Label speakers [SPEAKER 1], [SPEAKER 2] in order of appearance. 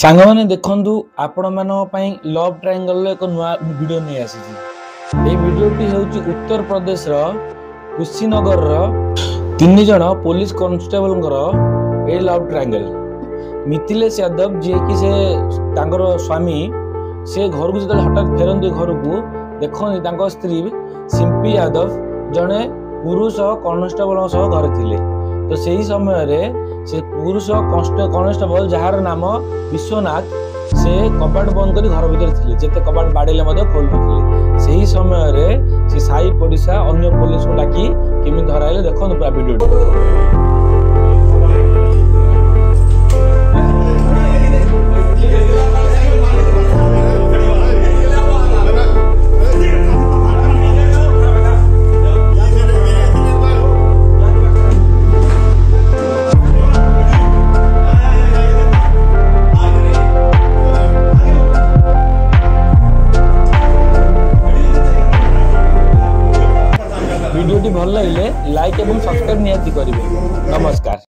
[SPEAKER 1] सांगमाने देखंतु आपण मानक पई लव ट्रायंगल एक नया वीडियो नहीं आसी। ए वीडियोटी हेउची उत्तर प्रदेश रो कुशीनगर रो 3 जण पुलिस कांस्टेबल ए लव ट्रायंगल। मिथिलेश यादव जे कि से तांगर स्वामी से घर को जब हठात फेरती घर को देखते तांको स्त्री सिंपी यादव जड़े पुरुष कांस्टेबल घर थिले। तो सही समय रे से पुरुष कांस्टेबल जार नाम विश्वनाथ से कपाट बंद कर घर भीतर थिले। जेते कपाट बाड़ेले खोल नथिले। सही समय रे से साई पड़िसा अन्य पुलिस को डाकी केमी धराइले देखो पूरा वीडियो। वीडियोटी भल लगे लाइक एवं सब्सक्राइब निहाती करेंगे। नमस्कार।